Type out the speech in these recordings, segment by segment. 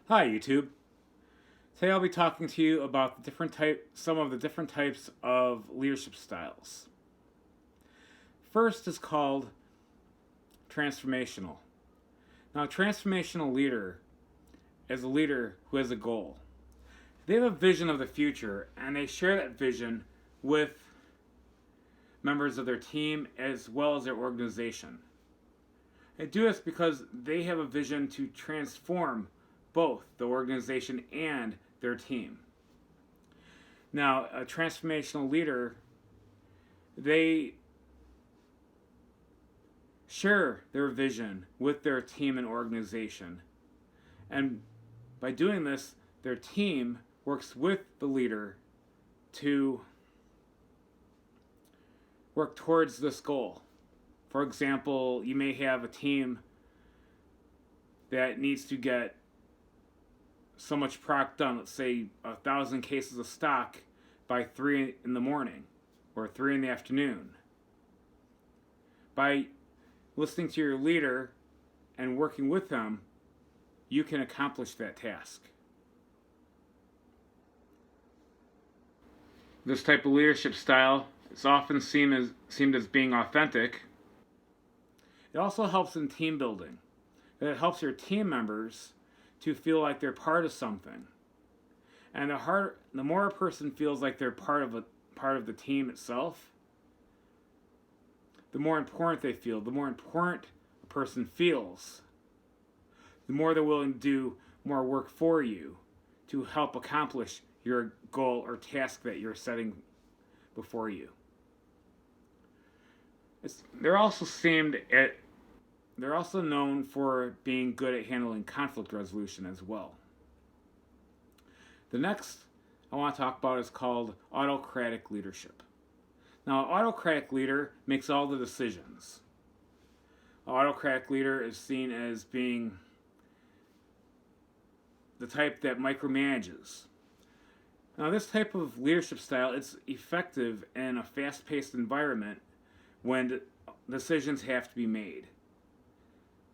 Hi YouTube. Today I'll be talking to you about some of the different types of leadership styles. First is called transformational. Now, a transformational leader is a leader who has a goal. They have a vision of the future and they share that vision with members of their team as well as their organization. They do this because they have a vision to transform both the organization and their team. Now, a transformational leader, they share their vision with their team and organization. And by doing this, their team works with the leader to work towards this goal. For example, you may have a team that needs to get so much product done, let's say 1,000 cases of stock by 3 in the morning or 3 in the afternoon. By listening to your leader and working with them, you can accomplish that task. This type of leadership style is often seen as being authentic. It also helps in team building. It helps your team members to feel like they're part of something. And the more a person feels like they're part of the team itself, the more important they feel. The more important a person feels, the more they're willing to do more work for you to help accomplish your goal or task that you're setting before you. They're also known for being good at handling conflict resolution as well. The next I want to talk about is called Autocratic Leadership. Now, an autocratic leader makes all the decisions. An autocratic leader is seen as being the type that micromanages. Now, this type of leadership style, it's effective in a fast-paced environment when decisions have to be made.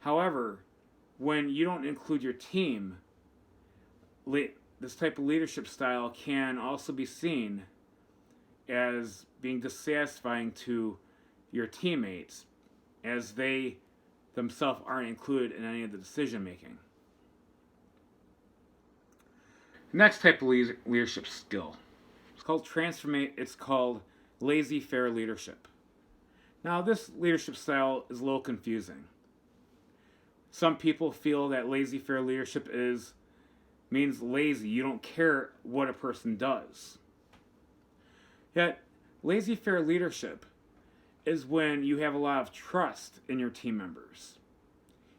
However, when you don't include your team, this type of leadership style can also be seen as being dissatisfying to your teammates as they themselves aren't included in any of the decision making. Next type of leadership skill. It's called laissez-faire leadership. Now, this leadership style is a little confusing. Some people feel that laissez-faire leadership means lazy. You don't care what a person does. Yet, laissez-faire leadership is when you have a lot of trust in your team members.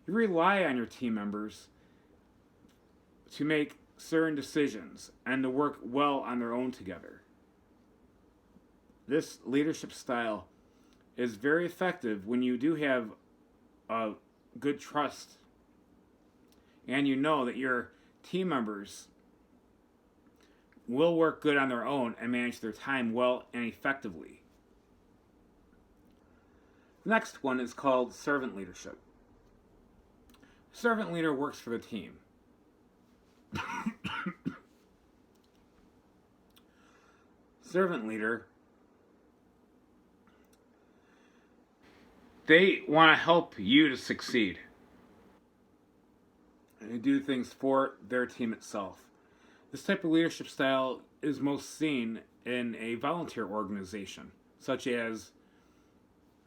You rely on your team members to make certain decisions and to work well on their own together. This leadership style is very effective when you do have a good trust and you know that your team members will work good on their own and manage their time well and effectively. The next one is called servant leadership. Servant leader works for the team. Servant leader, they want to help you to succeed. And they do things for their team itself. This type of leadership style is most seen in a volunteer organization, such as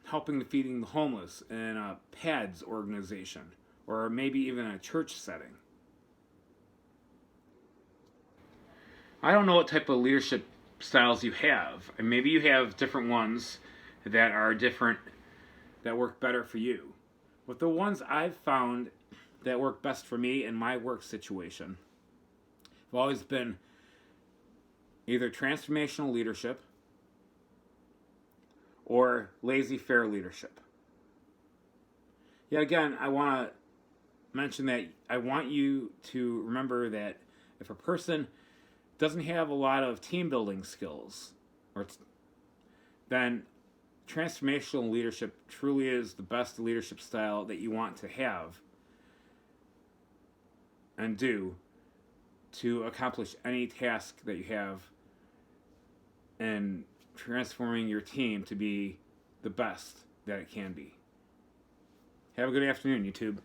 helping to feeding the homeless in a PADS organization, or maybe even a church setting. I don't know what type of leadership styles you have. And maybe you have different ones that are different, that work better for you. But the ones I've found that work best for me in my work situation have always been either transformational leadership or laissez-faire leadership. Yet again, I want to mention that I want you to remember that if a person doesn't have a lot of team building skills, then transformational leadership truly is the best leadership style that you want to have and do to accomplish any task that you have and transforming your team to be the best that it can be. Have a good afternoon, YouTube.